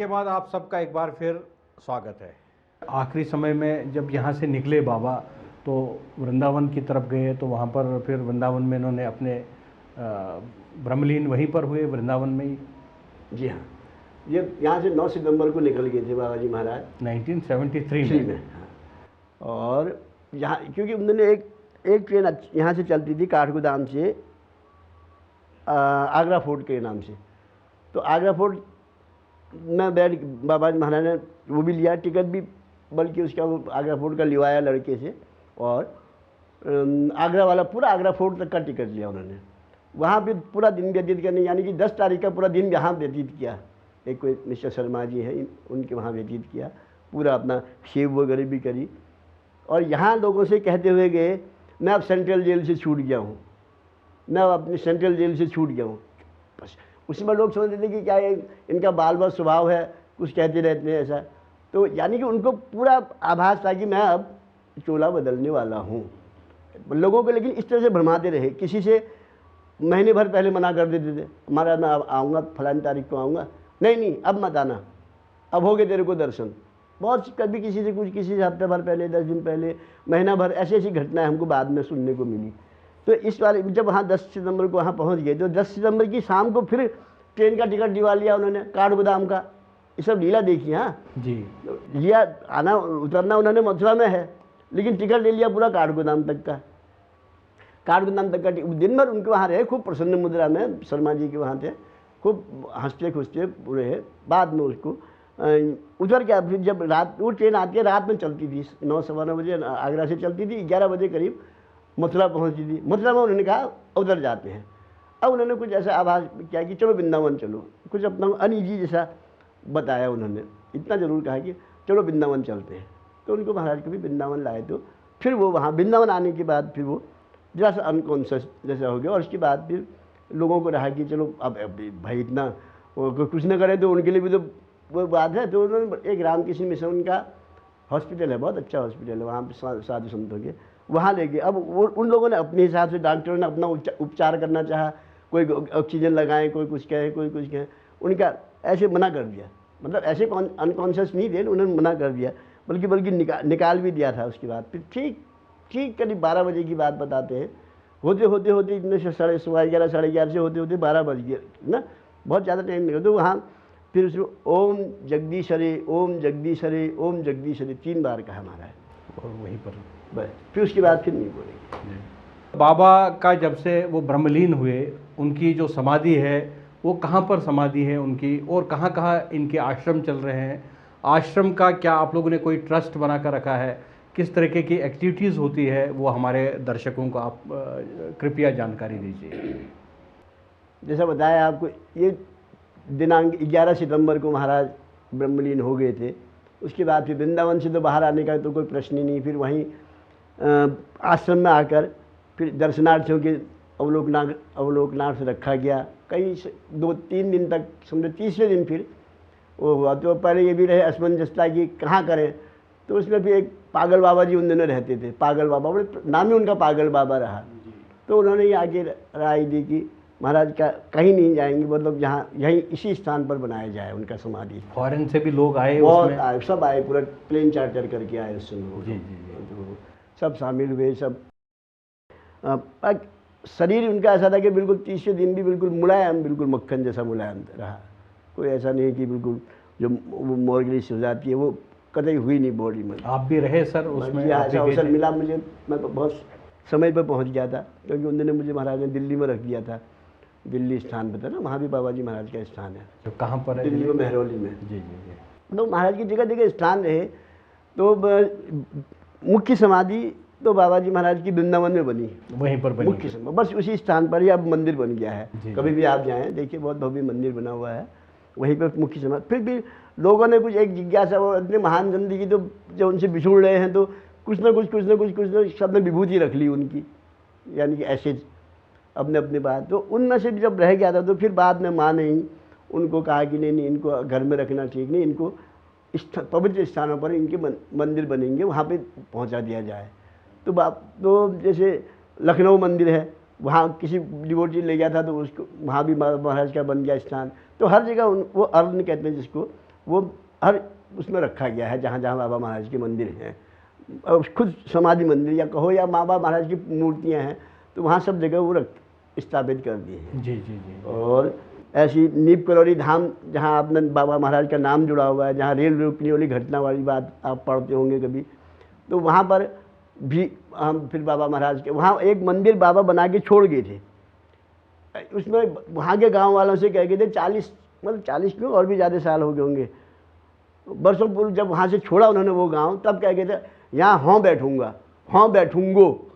के बाद आप सबका एक बार फिर स्वागत है। आखिरी समय में जब यहाँ से निकले बाबा तो वृंदावन की तरफ गए, तो वहाँ पर फिर वृंदावन में इन्होंने अपने ब्रह्मलीन वहीं पर हुए, वृंदावन में ही। जी हाँ, ये यहाँ से 9 सितंबर को निकल गए थे बाबा जी महाराज 1973 में। हाँ। और यहाँ क्योंकि उन्होंने एक ट्रेन यहाँ से चलती थी काठगोदाम से आगरा फोर्ट के नाम से, तो आगरा फोर्ट में बैठ बाबा जी महाराज ने वो भी लिया टिकट भी, बल्कि उसका वो आगरा फोर्ट का लिवाया लड़के से, और आगरा वाला पूरा आगरा फोर्ट तक का टिकट लिया उन्होंने। वहाँ पे पूरा दिन व्यतीत करने, यानी कि 10 तारीख का पूरा दिन यहाँ व्यतीत किया। एक कोई मिस्टर शर्मा जी हैं, उनके वहाँ व्यतीत किया, पूरा अपना शेव वगैरह भी करी। और यहाँ लोगों से कहते हुए गए, मैं अब सेंट्रल जेल से छूट गया हूँ, मैं अब अपनी सेंट्रल जेल से छूट गया हूँ। बस उसमें लोग समझते थे कि क्या ये इनका बाल बाल स्वभाव है, कुछ कहते रहते हैं ऐसा। तो यानी कि उनको पूरा आभास था कि मैं अब चोला बदलने वाला हूँ लोगों को। लेकिन इस तरह से भरमाते रहे, किसी से महीने भर पहले मना कर देते थे, हमारा मैं आऊँगा फलानी तारीख को आऊँगा, नहीं अब मत आना, अब हो गए तेरे को दर्शन। बहुत कभी किसी से कुछ, किसी से हफ्ते भर पहले, 10 दिन पहले, महीना भर, ऐसी ऐसी घटनाएं हमको बाद में सुनने को मिली। तो इस बार जब वहाँ 10 सितंबर को वहाँ पहुँच गए, तो 10 सितंबर की शाम को फिर ट्रेन का टिकट दिवा लिया उन्होंने, काठगोदाम का। ये सब लीला देखी। हाँ जी, लिया, आना उतरना उन्होंने मथुरा में है, लेकिन टिकट ले लिया पूरा काठगोदाम तक का। काठगोदाम तक का दिन भर उनके वहाँ रहे, खूब प्रसन्न मुद्रा में शर्मा जी के वहाँ थे, खूब हंसते खुशते पूरे है। बाद में उसको उधर क्या, फिर जब रात वो ट्रेन आती है, रात में चलती थी, 9 सवा 9 बजे आगरा से चलती थी, 11 बजे करीब मथुरा पहुँची थी। मथुरा में उन्होंने कहा उधर जाते हैं। अब उन्होंने कुछ ऐसा आभास किया कि चलो वृंदावन चलो, कुछ अपना अनईजी जैसा बताया उन्होंने। इतना ज़रूर कहा कि चलो वृंदावन चलते हैं। तो उनको महाराज को भी वृंदावन लाए। तो फिर वो वहाँ वृंदावन आने के बाद फिर वो जरा सा अनकॉन्शियस जैसा हो गया। और उसके बाद फिर लोगों को रहा कि चलो अब भाई इतना वो कुछ ना करें तो उनके लिए भी तो वो बात है। तो उन्होंने एक रामकृष्ण मिशन उनका हॉस्पिटल है, बहुत अच्छा हॉस्पिटल है, वहाँ पे साधु संतों के, वहाँ ले गए। अब वो उन लोगों ने अपने हिसाब से, डॉक्टरों ने अपना उपचार करना चाहा, कोई ऑक्सीजन लगाएं, कोई कुछ कहे, कोई कुछ कहे, उनका ऐसे मना कर दिया। मतलब ऐसे अनकॉन्शियस नहीं थे, उन्होंने मना कर दिया, बल्कि निकाल भी दिया था। उसके बाद फिर ठीक करीब 12 बजे की बात बताते हैं, होते इतने से 11:30 साढ़े 11 से होते 12 बज गए ना, बहुत ज़्यादा टाइम निकल। तो वहाँ फिर उसने ओम जगदीश हरे, ओम जगदीश हरे, ओम जगदीश हरे 3 बार कहा हमारा है, और वहीं पर बस। फिर उसके बाद फिर नहीं बोलेंगे। बाबा का जब से वो ब्रह्मलीन हुए, उनकी जो समाधि है वो कहाँ पर समाधि है उनकी, और कहाँ कहाँ इनके आश्रम चल रहे हैं? आश्रम का क्या आप लोगों ने कोई ट्रस्ट बना कर रखा है? किस तरीके की एक्टिविटीज़ होती है, वो हमारे दर्शकों को आप कृपया जानकारी दीजिए। जैसा बताया आपको, ये दिनांक 11 सितंबर को महाराज ब्रह्मलीन हो गए थे। उसके बाद फिर वृंदावन से तो बाहर आने का तो कोई प्रश्न ही नहीं। फिर वहीं आश्रम में आकर फिर दर्शनार्थियों के अवलोकनार्थ रखा गया। कई 2-3 दिन तक, समझो 30वें दिन फिर वो हुआ। तो पहले ये भी रहे असमंजसता कि कहाँ करें, तो उसमें फिर एक पागल बाबा जी उन दिनों रहते थे, पागल बाबा, बड़े नाम ही उनका पागल बाबा रहा। तो उन्होंने ये आगे राय दी कि महाराज का कहीं नहीं जाएंगे, मतलब जहाँ यहीं इसी स्थान पर बनाया जाए उनका समाधि। फॉरेन से भी लोग आए, बहुत आए, सब आए, पूरा प्लेन चार्टर करके आए उस समय। जी। तो सब शामिल हुए, सब शरीर उनका ऐसा था कि बिल्कुल 30वें दिन भी बिल्कुल मुलायम, बिल्कुल मक्खन जैसा मुलायम रहा। कोई ऐसा नहीं कि बिल्कुल जो मोर्गलिश हो जाती है वो कतई हुई नहीं बॉडी में। आप भी रहे सर उसमें? ऐसा अवसर मिला मुझे, मैं तो बहुत समय पर पहुंच गया था, क्योंकि उन दिनों मुझे महाराज ने दिल्ली में रख दिया था। दिल्ली स्थान पर था ना, वहाँ भी बाबा जी महाराज का स्थान है। तो कहाँ पर है? दिल्ली में, मेहरौली में। जी। तो महाराज की जगह जगह स्थान रहे। तो मुख्य समाधि तो बाबा जी महाराज की वृंदावन में बनी, वहीं पर बनी मुख्य समाधि, बस उसी स्थान पर ही अब मंदिर बन गया है। कभी भी आप जाएं, देखिए बहुत भव्य मंदिर बना हुआ है, वहीं पर मुख्य समाधि। फिर भी लोगों ने कुछ एक जिज्ञासा, वो इतने महान जिंदगी तो जब उनसे बिछुड़ रहे हैं, तो कुछ ना कुछ सब ने विभूति रख ली उनकी, यानी कि ऐसे अपने अपने बात। तो उनमें से जब रह गया था, तो फिर बाद में माँ ने उनको कहा कि नहीं इनको घर में रखना ठीक नहीं, इनको पवित्र स्थानों पर इनके मंदिर बनेंगे, वहाँ पे पहुँचा दिया जाए। तो जैसे लखनऊ मंदिर है, वहाँ किसी डिवोटी ले गया था, तो उसको वहाँ भी महाराज का बन गया स्थान। तो हर जगह वो अर्न कहते हैं जिसको, वो हर उसमें रखा गया है, जहाँ जहाँ बाबा महाराज के मंदिर हैं, और खुद समाधि मंदिर या कहो या बाबा महाराज की मूर्तियाँ हैं, तो वहाँ सब जगह वो स्थापित कर दिए हैं। जी जी जी। और ऐसी नीप करौली धाम, जहाँ आपने बाबा महाराज का नाम जुड़ा हुआ है, जहाँ रेल रोकने वाली घटना वाली बात आप पढ़ते होंगे कभी, तो वहाँ पर भी हम फिर बाबा महाराज के वहाँ एक मंदिर बाबा बना के छोड़ गए थे। उसमें वहाँ के गांव वालों से कह गए थे 40 क्यों और भी ज़्यादा साल हो गए होंगे, बरसों पूर्व जब वहाँ से छोड़ा उन्होंने वो गांव, तब कह गए थे यहाँ हों बैठूँगा, हों बैठूँगो,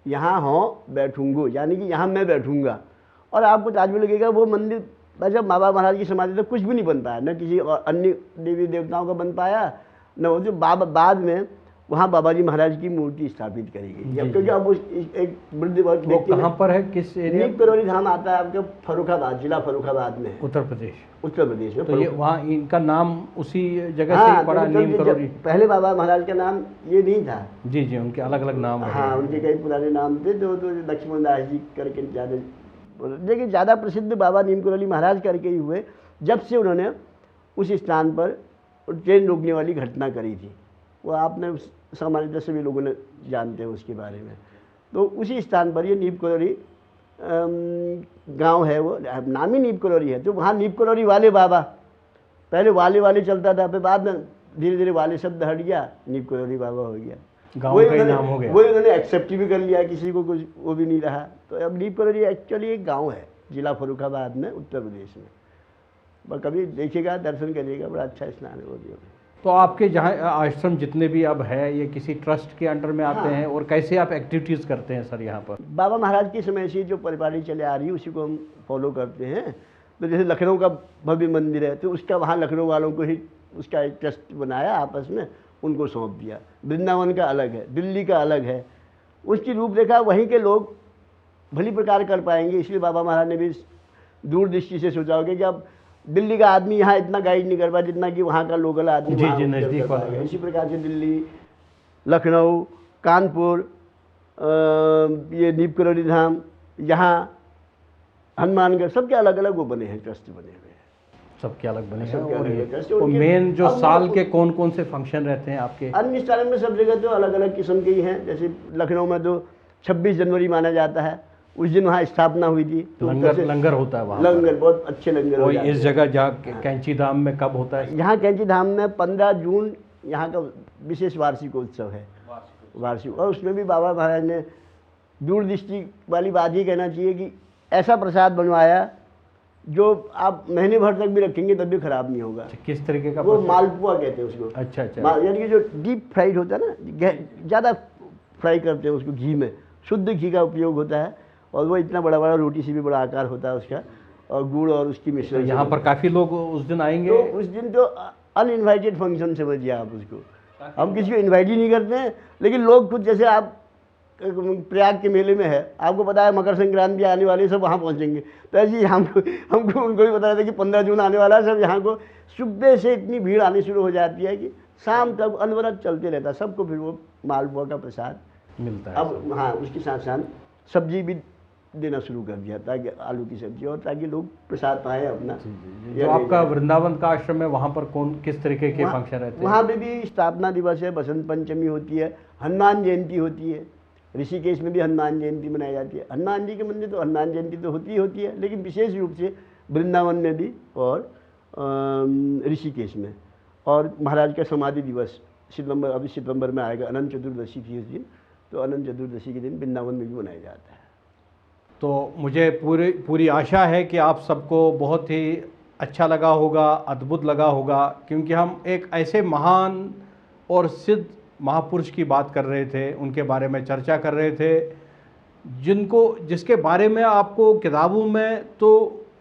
यहाँ हों बैठूँगो, यानी कि यहाँ मैं बैठूँगा। और आपको ताज्जुब लगेगा वो मंदिर जब बाबा महाराज की समाधि तो कुछ भी नहीं बन पाया, न किसी और अन्य देवी देवताओं का बन पाया, न वो जो बाद में वहाँ बाबा जी महाराज की मूर्ति स्थापित करी गई। क्योंकि अब एक वृद्ध व्यक्ति, वो कहाँ पर है, किस एरिया? नीप करौली धाम आता है आपके फर्रुखाबाद, जिला फर्रुखाबाद में है, उत्तर प्रदेश में। तो ये वहाँ इनका नाम उसी जगह से ही पड़ा, नीम करौली? पहले बाबा महाराज का नाम ये नहीं था। जी जी, उनके अलग अलग नाम रहे। हाँ, उनके कई पुराने नाम थे, तो लक्ष्मण दास जी करके ज़्यादा, लेकिन ज़्यादा प्रसिद्ध बाबा नीम करौली महाराज करके ही हुए, जब से उन्होंने उस स्थान पर ट्रेन रोकने वाली घटना करी थी। वो आपने सामान्यतः सभी लोगों ने जानते हैं उसके बारे में। तो उसी स्थान पर ये नीप करौली गांव है, वो नाम ही नीप करौली है। तो वहाँ नीप करौली वाले बाबा, पहले वाले चलता था, फिर बाद में धीरे धीरे वाले शब्द हट गया, नीप करौली बाबा हो गया, गांव का ही नाम हो गया। वही उन्होंने एक्सेप्ट भी कर लिया, किसी को कुछ वो भी नहीं रहा। तो अब नीप करौली एक्चुअली एक गाँव है, जिला फर्रुखाबाद में, उत्तर प्रदेश में। पर कभी देखिएगा, दर्शन करिएगा, बड़ा अच्छा स्नान है वो भी। तो आपके जहाँ आश्रम जितने भी अब है, ये किसी ट्रस्ट के अंडर में आते हैं, और कैसे आप एक्टिविटीज़ करते हैं सर यहाँ पर? बाबा महाराज के समय से जो परिपाटी चले आ रही है उसी को हम फॉलो करते हैं। तो जैसे लखनऊ का भव्य मंदिर है, तो उसका वहाँ लखनऊ वालों को ही उसका एक ट्रस्ट बनाया, आपस में उनको सौंप दिया। वृंदावन का अलग है, दिल्ली का अलग है, उसकी रूपरेखा वहीं के लोग भली प्रकार कर पाएंगे। इसलिए बाबा महाराज ने भी दूरदृष्टि से सोचा होगा कि अब दिल्ली का आदमी यहाँ इतना गाइड नहीं कर पाया जितना कि वहाँ का लोकल आदमी जी नज़दीक वाला। इसी प्रकार से दिल्ली, लखनऊ, कानपुर, ये नीप करौली धाम, यहाँ हनुमानगढ़, सबके अलग अलग वो बने हैं, ट्रस्ट बने हुए हैं, सबके अलग बने हैं। और और मेन जो साल के कौन कौन से फंक्शन रहते हैं आपके? अन्य स्थानों में सब जगह तो अलग अलग किस्म के ही हैं। जैसे लखनऊ में तो 26 जनवरी माना जाता है, उस दिन वहाँ स्थापना हुई थी। तो लंगर होता है वहाँ, लंगर बहुत अच्छे लंगर हो जाते हैं। इस जगह जहाँ कैंची धाम में कब होता है? यहाँ कैंची धाम में 15 जून यहाँ का विशेष वार्षिकोत्सव है, वार्षिक। और उसमें भी बाबा महाराज ने दूरदृष्टि वाली बात ही कहना चाहिए कि ऐसा प्रसाद बनवाया जो आप महीने भर तक भी रखेंगे तब भी खराब नहीं होगा। किस तरीके का? वो मालपुआ कहते हैं उसको। अच्छा। यानी कि जो डीप फ्राइड होता है ना, ज़्यादा फ्राई करते हैं उसको घी में, शुद्ध घी का उपयोग होता है, और वो इतना बड़ा बड़ा रोटी से भी बड़ा आकार होता है उसका, और गुड़ और उसकी मिश्रण। यहाँ पर काफ़ी लोग उस दिन आएंगे? तो उस दिन तो अनइन्वाइटेड फंक्शन समझिए आप उसको, हम किसी को इन्वाइट ही नहीं करते हैं। लेकिन लोग खुद, जैसे आप प्रयाग के मेले में है, आपको पता है मकर संक्रांति आने वाली, सब वहाँ पहुँचेंगे। तो ऐसे ही हमको उनको भी बताया था कि 15 जून आने वाला है, सब यहाँ को सुबह से इतनी भीड़ आनी शुरू हो जाती है कि शाम तक अनवरत चलते रहता है। सबको फिर वो मालपुआ का प्रसाद मिलता है। अब हाँ, उसके साथ साथ सब्जी भी देना शुरू कर दिया, ताकि आलू की सब्जी, और ताकि लोग प्रसाद पाए अपना। जो आपका वृंदावन का आश्रम है, वहाँ पर किस तरीके के फंक्शन रहते हैं? वहाँ पे भी स्थापना दिवस है, बसंत पंचमी होती है, हनुमान जयंती होती है। ऋषिकेश में भी हनुमान जयंती मनाई जाती है। हनुमान जी के मंदिर तो हनुमान जयंती तो होती है, लेकिन विशेष रूप से वृंदावन में भी और ऋषिकेश में। और महाराज का समाधि दिवस अभी सितंबर में आएगा, अनंत चतुर्दशी थी उस दिन, तो अनंत चतुर्दशी के दिन वृंदावन में भी मनाया जाता है। तो मुझे पूरी आशा है कि आप सबको बहुत ही अच्छा लगा होगा, अद्भुत लगा होगा, क्योंकि हम एक ऐसे महान और सिद्ध महापुरुष की बात कर रहे थे, उनके बारे में चर्चा कर रहे थे, जिसके बारे में आपको किताबों में तो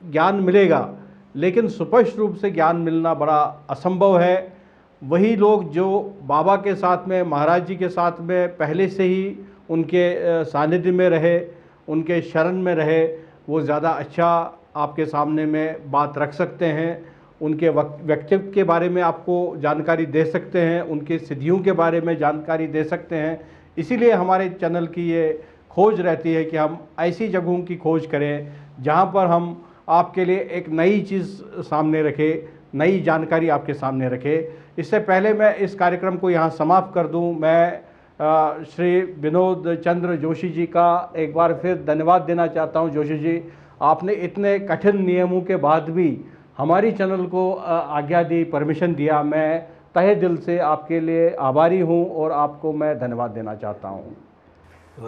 ज्ञान मिलेगा, लेकिन स्पष्ट रूप से ज्ञान मिलना बड़ा असंभव है। वही लोग जो बाबा के साथ में, महाराज जी के साथ में पहले से ही उनके सानिध्य में रहे, उनके शरण में रहे, वो ज़्यादा अच्छा आपके सामने में बात रख सकते हैं। उनके व्यक्तित्व के बारे में आपको जानकारी दे सकते हैं, उनकी सिद्धियों के बारे में जानकारी दे सकते हैं। इसीलिए हमारे चैनल की ये खोज रहती है कि हम ऐसी जगहों की खोज करें जहाँ पर हम आपके लिए एक नई चीज़ सामने रखें, नई जानकारी आपके सामने रखे। इससे पहले मैं इस कार्यक्रम को यहाँ समाप्त कर दूँ, मैं श्री विनोद चंद्र जोशी जी का एक बार फिर धन्यवाद देना चाहता हूँ। जोशी जी, आपने इतने कठिन नियमों के बाद भी हमारी चैनल को आज्ञा दी, परमिशन दिया। मैं तहे दिल से आपके लिए आभारी हूँ और आपको मैं धन्यवाद देना चाहता हूँ।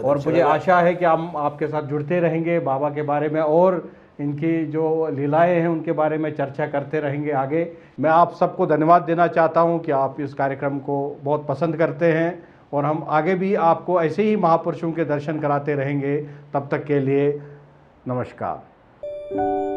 और मुझे आशा है कि हम आपके साथ जुड़ते रहेंगे, बाबा के बारे में और इनकी जो लीलाएं हैं उनके बारे में चर्चा करते रहेंगे आगे। मैं आप सबको धन्यवाद देना चाहता हूं कि आप इस कार्यक्रम को बहुत पसंद करते हैं और हम आगे भी आपको ऐसे ही महापुरुषों के दर्शन कराते रहेंगे। तब तक के लिए नमस्कार।